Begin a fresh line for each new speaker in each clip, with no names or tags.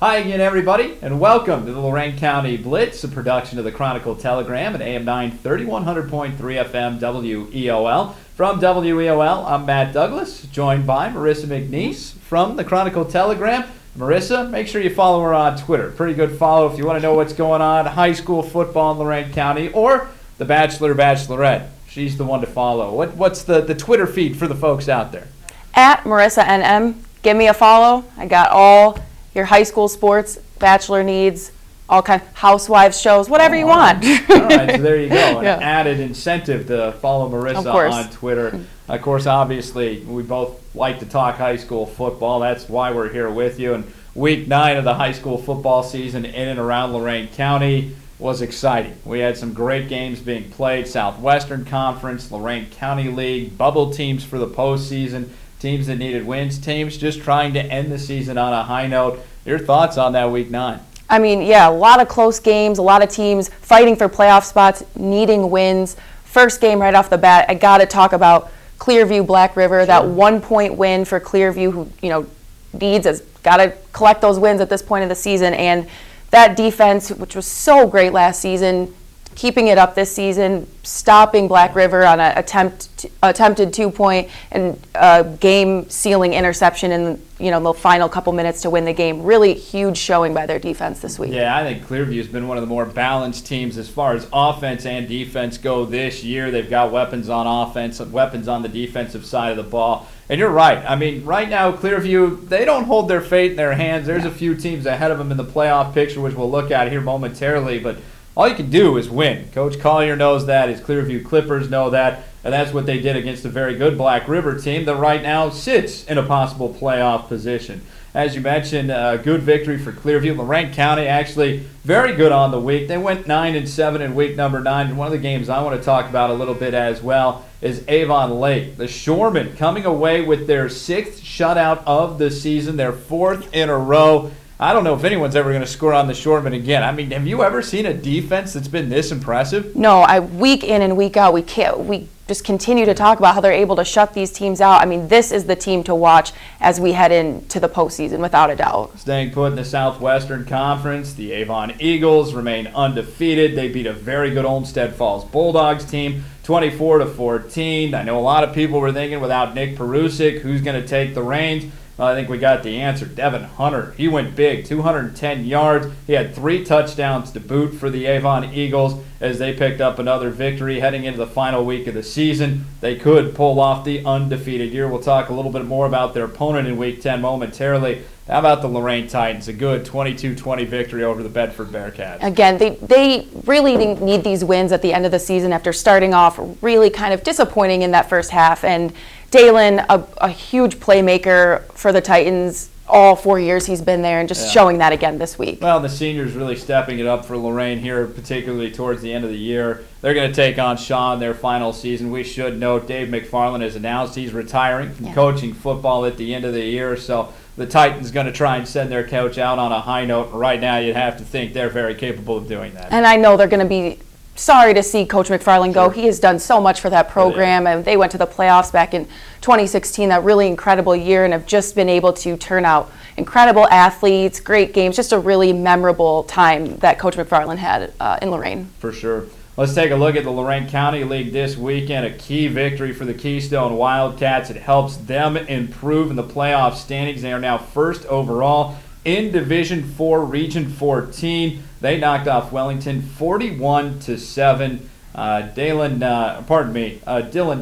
Hi again, everybody, and welcome to the Lorain County Blitz, a production of the Chronicle Telegram at AM 930, 100.3 FM, WEOL. From WEOL, I'm Matt Douglas, joined by Marissa McNeese from the Chronicle Telegram. Marissa, make sure you follow her on Twitter. Pretty good follow if you want to know what's going on, high school football in Lorain County, or the Bachelor, Bachelorette. She's the one to follow. What's the Twitter feed for the folks out there?
At Marissa NM. Give me a follow. I got all your high school sports, bachelor needs, all kind of housewives shows, whatever you want.
All right, so there you go. An added incentive to follow Marissa on Twitter. Of course, obviously, we both like to talk high school football. That's why we're here with you. And week 9 of the high school football season in and around Lorain County was exciting. We had some great games being played. Southwestern Conference, Lorain County League, bubble teams for the postseason. Teams that needed wins, teams just trying to end the season on a high note. Your thoughts on that week 9?
I mean, yeah, a lot of close games, a lot of teams fighting for playoff spots, needing wins. First game right off the bat, I got to talk about Clearview Black River, that 1-point win for Clearview, who has got to collect those wins at this point of the season. And that defense, which was so great last season, keeping it up this season, stopping Black River on an attempted 2-point and game-sealing interception in the final couple minutes to win the game. Really huge showing by their defense this week.
Yeah, I think Clearview's been one of the more balanced teams as far as offense and defense go this year. They've got weapons on offense and weapons on the defensive side of the ball. And you're right. I mean, right now, Clearview, they don't hold their fate in their hands. There's a few teams ahead of them in the playoff picture, which we'll look at here momentarily, but all you can do is win. Coach Collier knows that. His Clearview Clippers know that. And that's what they did against a very good Black River team that right now sits in a possible playoff position. As you mentioned, a good victory for Clearview. Lorain County actually very good on the week. They went 9-7 in week number 9. And one of the games I want to talk about a little bit as well is Avon Lake. The Shoremen coming away with their 6th shutout of the season, their 4th in a row. I don't know if anyone's ever going to score on the Shoremen again. I mean, have you ever seen a defense that's been this impressive?
No, week in and week out, we just continue to talk about how they're able to shut these teams out. I mean, this is the team to watch as we head into the postseason, without a doubt.
Staying put in the Southwestern Conference, the Avon Eagles remain undefeated. They beat a very good Olmsted Falls Bulldogs team, 24-14. I know a lot of people were thinking without Nick Perusic, who's going to take the reins? Well, I think we got the answer. Devin Hunter, he went big, 210 yards. He had 3 touchdowns to boot for the Avon Eagles as they picked up another victory heading into the final week of the season. They could pull off the undefeated year. We'll talk a little bit more about their opponent in week 10 momentarily. How about the Lorain Titans? A good 22-20 victory over the Bedford Bearcats.
Again, they really need these wins at the end of the season after starting off really kind of disappointing in that first half. And Dalen, a huge playmaker for the Titans. All 4 years he's been there, and just showing that again this week.
Well, the seniors really stepping it up for Lorain here, particularly towards the end of the year. They're going to take on Shaw in their final season. We should note Dave McFarland has announced he's retiring from coaching football at the end of the year, so the Titans going to try and send their coach out on a high note. Right now, you'd have to think they're very capable of doing that.
And I know they're going to be sorry to see Coach McFarland go. He has done so much for that program, and they went to the playoffs back in 2016, that really incredible year, and have just been able to turn out incredible athletes, great games, just a really memorable time that Coach McFarland had in Lorain.
For sure. Let's take a look at the Lorain County League this weekend. A key victory for the Keystone Wildcats. It helps them improve in the playoff standings. They are now 1st overall in Division 4, Region 14. They knocked off Wellington 41-7. Dylan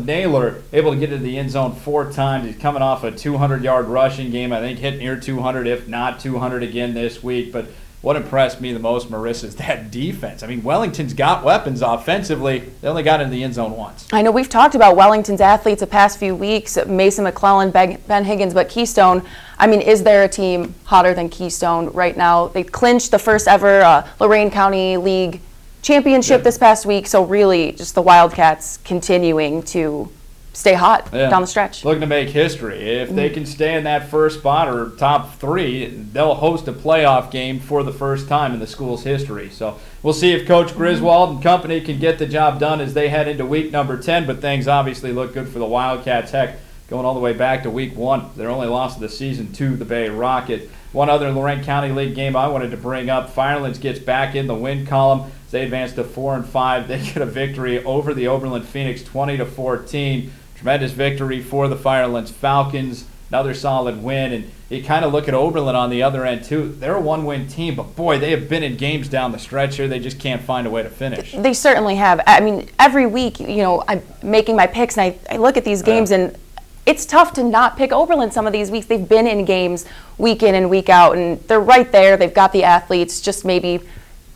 Naylor able to get into the end zone 4 times. He's coming off a 200-yard rushing game. I think hit near 200, if not 200 again this week. But what impressed me the most, Marissa, is that defense. I mean, Wellington's got weapons offensively. They only got into the end zone once.
I know we've talked about Wellington's athletes the past few weeks, Mason McClellan, Ben Higgins, but Keystone, I mean, is there a team hotter than Keystone right now? They clinched the first ever Lorain County League championship this past week, so really just the Wildcats continuing to stay hot down the stretch.
Looking to make history. If they can stay in that first spot or top 3, they'll host a playoff game for the first time in the school's history. So we'll see if Coach Griswold and company can get the job done as they head into week number 10, but things obviously look good for the Wildcats. Heck, going all the way back to week 1, their only loss of the season to the Bay Rocket. One other Lorraine County League game I wanted to bring up. Firelands gets back in the win column. They advance to 4-5. They get a victory over the Oberlin Phoenix 20-14. Tremendous victory for the Firelands Falcons. Another solid win. And you kind of look at Oberlin on the other end, too. They're a one-win team, but boy, they have been in games down the stretch here. They just can't find a way to finish.
They certainly have. I mean, every week, I'm making my picks, and I look at these games, and it's tough to not pick Oberlin some of these weeks. They've been in games week in and week out, and they're right there. They've got the athletes, just maybe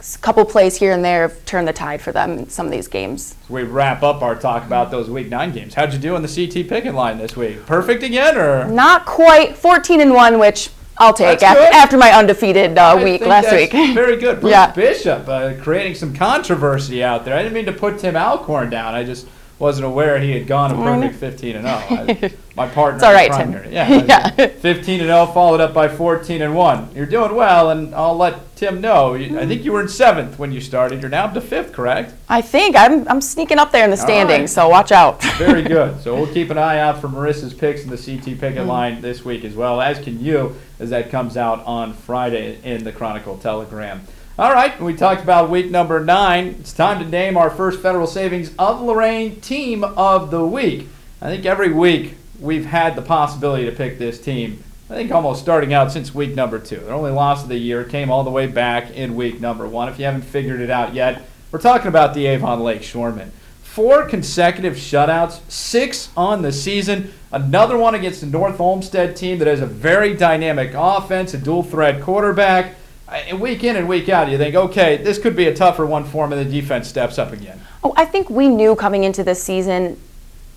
a couple plays here and there have turned the tide for them in some of these games.
We wrap up our talk about those Week 9 games. How'd you do in the CT picking line this week? Perfect again, or?
Not quite. 14-1, which I'll take after my undefeated week last week.
Very good. Bruce Bishop creating some controversy out there. I didn't mean to put Tim Alcorn down. I just wasn't aware he had gone a perfect 15-0. My partner.
It's all right, Tim.
Yeah. 15-0 followed up by 14-1. You're doing well, and I'll let Tim know. I think you were in 7th when you started. You're now up to 5th, correct?
I think. I'm sneaking up there in the standings, so watch out.
Very good. So we'll keep an eye out for Marissa's picks in the CT picket line this week as well, as can you, as that comes out on Friday in the Chronicle Telegram. All right, we talked about week number 9. It's time to name our first Federal Savings of Lorraine Team of the Week. I think every week we've had the possibility to pick this team, I think almost starting out since week number 2. Their only loss of the year came all the way back in week number 1. If you haven't figured it out yet, we're talking about the Avon Lake Shoremen. 4 consecutive shutouts, 6 on the season. Another one against the North Olmsted team that has a very dynamic offense, a dual-threat quarterback. And week in and week out, you think, okay, this could be a tougher one for them, and the defense steps up again.
Oh, I think we knew coming into this season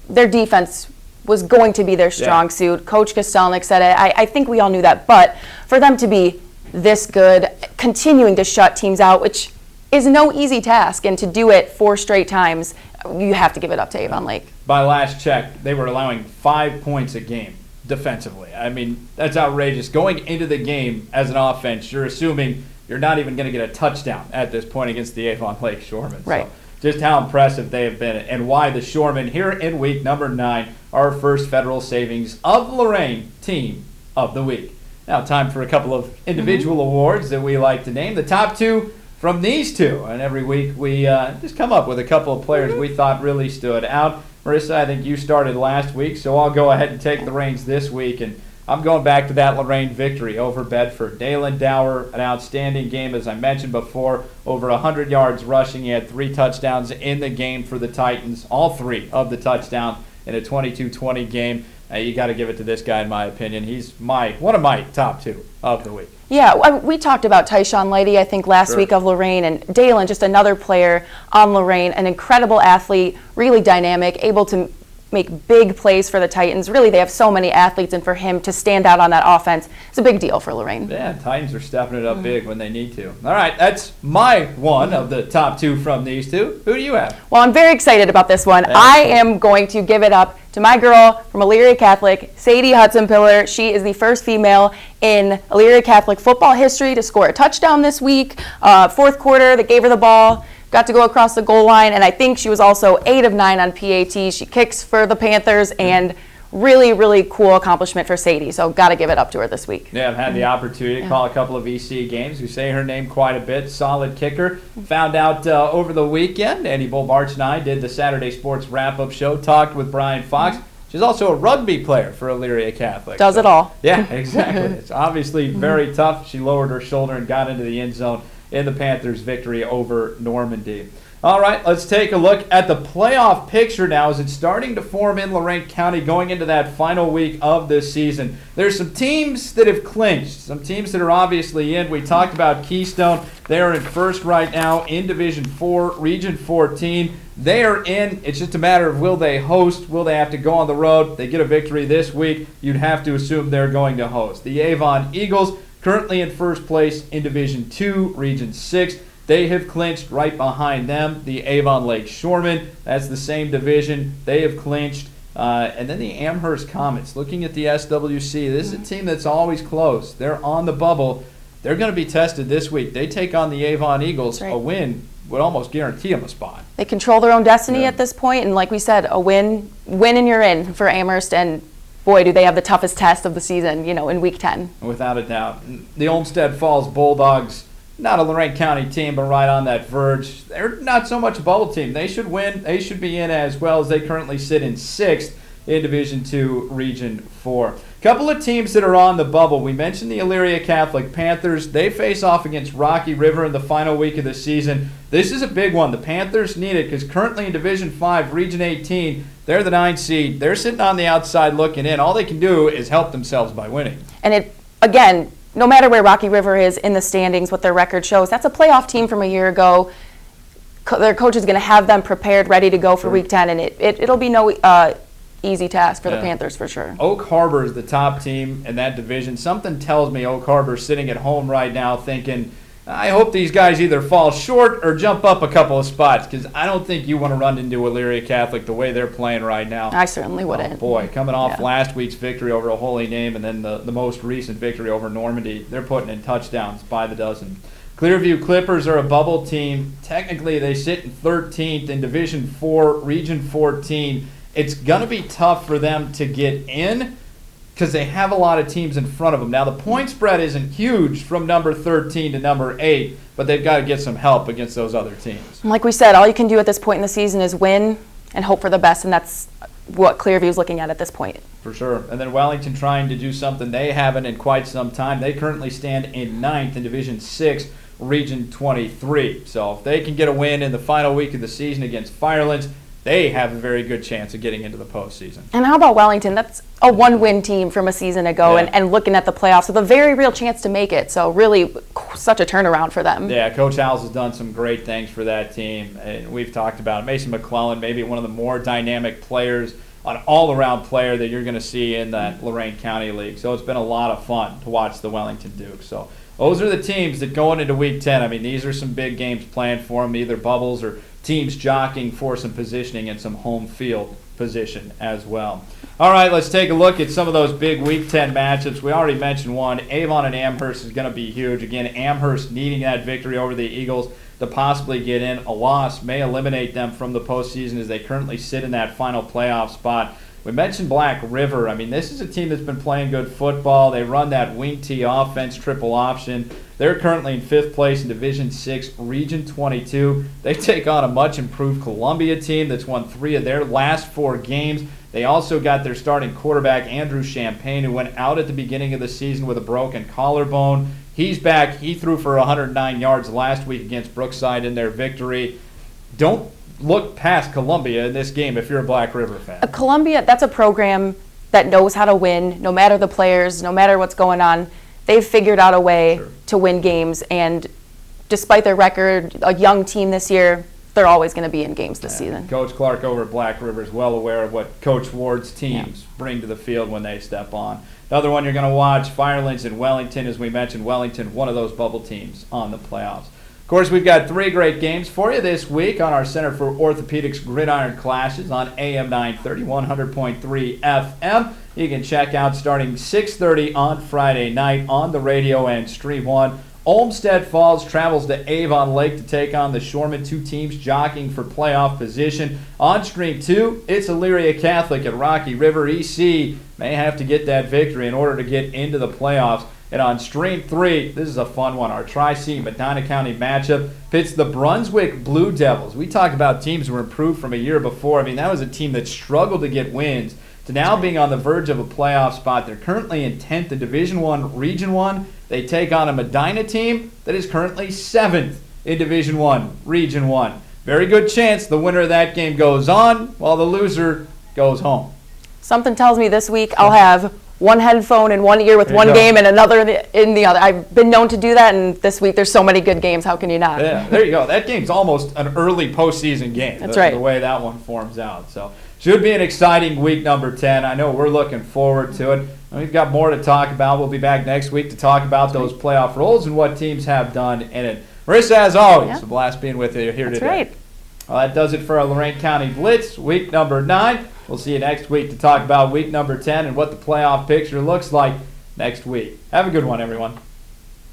their defense was going to be their strong suit. Coach Kostelnik said it. I think we all knew that. But for them to be this good, continuing to shut teams out, which is no easy task, and to do it 4 straight times, you have to give it up to Avon Lake.
By last check, they were allowing 5 points a game defensively. I mean, that's outrageous. Going into the game as an offense, you're assuming you're not even going to get a touchdown at this point against the Avon Lake Shoremen.
Right.
So just how impressive they have been, and why the Shoremen here in week number 9 are our first Federal Savings of Lorraine Team of the Week. Now time for a couple of individual awards that we like to name. The top 2 from these 2. And every week we just come up with a couple of players we thought really stood out. Marissa, I think you started last week, so I'll go ahead and take the reins this week. And I'm going back to that Lorraine victory over Bedford. Dalen Dower, an outstanding game, as I mentioned before, over 100 yards rushing. He had 3 touchdowns in the game for the Titans, all 3 of the touchdowns in a 22-20 game. You got to give it to this guy, in my opinion. He's one of my top 2 of the week.
Yeah, we talked about Tyshawn Lighty, I think, last week of Lorraine, and Dalen, just another player on Lorraine, an incredible athlete, really dynamic, able to make big plays for the Titans. Really, they have so many athletes, and for him to stand out on that offense, it's a big deal for Lorraine.
Yeah, Titans are stepping it up big when they need to. All right, that's my one of the top 2 from these 2. Who do you have?
Well, I'm very excited about this one. I am going to give it up to my girl from Elyria Catholic, Sadie Hudson-Pillar. She is the first female in Elyria Catholic football history to score a touchdown this week. 4th quarter, they gave her the ball, got to go across the goal line, and I think she was also 8 of 9 on PAT. She kicks for the Panthers, and really, really cool accomplishment for Sadie. So got to give it up to her this week.
Yeah, I've had the opportunity to call a couple of EC games. We say her name quite a bit. Solid kicker. Found out over the weekend, Andy Bolbarch and I did the Saturday Sports Wrap-Up Show, talked with Brian Fox. She's also a rugby player for Elyria Catholic.
Does it all.
Yeah, exactly. It's obviously very tough. She lowered her shoulder and got into the end zone in the Panthers' victory over Normandy. All right, let's take a look at the playoff picture now as it's starting to form in Lorraine County going into that final week of this season. There's some teams that have clinched, some teams that are obviously in. We talked about Keystone. They are in first right now in Division 4, Region 14. They are in. It's just a matter of will they host, will they have to go on the road. They get a victory this week, you'd have to assume they're going to host. The Avon Eagles currently in first place in Division 2, Region 6. They have clinched right behind them. The Avon Lake Shoremen, that's the same division. They have clinched. And then the Amherst Comets, looking at the SWC, this is a team that's always close. They're on the bubble. They're going to be tested this week. They take on the Avon Eagles.
Right.
A win would almost guarantee them a spot.
They control their own destiny at this point, and like we said, a win and you're in for Amherst, and boy, do they have the toughest test of the season, in Week 10.
Without a doubt. The Olmsted Falls Bulldogs, not a Lorraine County team, but right on that verge. They're not so much a bubble team. They should win. They should be in as well, as they currently sit in 6th in Division II, Region 4. Couple of teams that are on the bubble. We mentioned the Elyria Catholic Panthers. They face off against Rocky River in the final week of the season. This is a big one. The Panthers need it because currently in Division 5, Region 18, they're the 9th seed. They're sitting on the outside looking in. All they can do is help themselves by winning.
And again, no matter where Rocky River is in the standings, what their record shows, that's a playoff team from a year ago. Their coach is going to have them prepared, ready to go for Week 10, and it'll be no easy task for the Panthers for sure.
Oak Harbor is the top team in that division. Something tells me Oak Harbor's sitting at home right now thinking, I hope these guys either fall short or jump up a couple of spots, because I don't think you want to run into Elyria Catholic the way they're playing right now.
I certainly wouldn't.
Oh boy, coming off last week's victory over a Holy Name and then the most recent victory over Normandy, they're putting in touchdowns by the dozen. Clearview Clippers are a bubble team. Technically, they sit in 13th in Division 4, Region 14. It's going to be tough for them to get in because they have a lot of teams in front of them. Now, the point spread isn't huge from number 13 to number 8, but they've got to get some help against those other teams.
Like we said, all you can do at this point in the season is win and hope for the best, and that's what Clearview is looking at this point.
For sure. And then Wellington trying to do something they haven't in quite some time. They currently stand in 9th in Division 6, Region 23. So if they can get a win in the final week of the season against Firelands, they have a very good chance of getting into the postseason. And
how about Wellington? That's a one-win team from a season ago, and looking at the playoffs with a very real chance to make it. So really such a turnaround for them.
Yeah, Coach Howells has done some great things for that team. And we've talked about it. Mason McClellan, maybe one of the more dynamic players, an all-around player that you're going to see in that Lorain County League. So it's been a lot of fun to watch the Wellington Dukes. So those are the teams that going into Week 10. I mean, these are some big games planned for them, either bubbles or teams jockeying for some positioning and some home field position as well. All right, let's take a look at some of those big Week 10 matchups. We already mentioned one. Avon and Amherst is going to be huge. Again, Amherst needing that victory over the Eagles to possibly get in. A loss may eliminate them from the postseason as they currently sit in that final playoff spot. We mentioned Black River. I mean, this is a team that's been playing good football. They run that wing T offense, triple option. They're currently in 5th place in Division 6, Region 22. They take on a much-improved Columbia team that's won 3 of their last 4 games. They also got their starting quarterback, Andrew Champagne, who went out at the beginning of the season with a broken collarbone. He's back. He threw for 109 yards last week against Brookside in their victory. Don't look past Columbia in this game if you're a Black River fan.
Columbia, that's a program that knows how to win, no matter the players, no matter what's going on. They've figured out a way to win games, and despite their record, a young team this year, they're always going to be in games this season.
Coach Clark over at Black River is well aware of what Coach Ward's teams bring to the field when they step on. The other one you're going to watch, Firelands and Wellington. As we mentioned, Wellington, one of those bubble teams on the playoffs. Of course, we've got 3 great games for you this week on our Center for Orthopedics Gridiron Clashes on AM 930, 100.3 FM. You can check out starting 6:30 on Friday night on the radio and Stream 1. Olmsted Falls travels to Avon Lake to take on the Shoreman, 2 teams jockeying for playoff position. On Stream 2, it's Elyria Catholic at Rocky River. EC may have to get that victory in order to get into the playoffs. And on Stream 3, this is a fun one. Our Tri-C Medina County matchup pits the Brunswick Blue Devils. We talked about teams who were improved from a year before. I mean, that was a team that struggled to get wins to now being on the verge of a playoff spot. They're currently in 10th in Division 1, Region 1. They take on a Medina team that is currently 7th in Division 1, Region 1. Very good chance the winner of that game goes on while the loser goes home.
Something tells me this week I'll have one headphone in one ear with one game and another in the other. I've been known to do that, and this week there's so many good games. How can you not?
Yeah, there you go. That game's almost an early postseason game.
That's right.
The way that one forms out. So should be an exciting week number 10. I know we're looking forward to it. We've got more to talk about. We'll be back next week to talk about those playoff roles and what teams have done in it. Marissa, as always, a blast being with you here today.
That's right.
Well, that does it for our Lorain County Blitz, week number 9. We'll see you next week to talk about week number 10 and what the playoff picture looks like next week. Have a good one, everyone.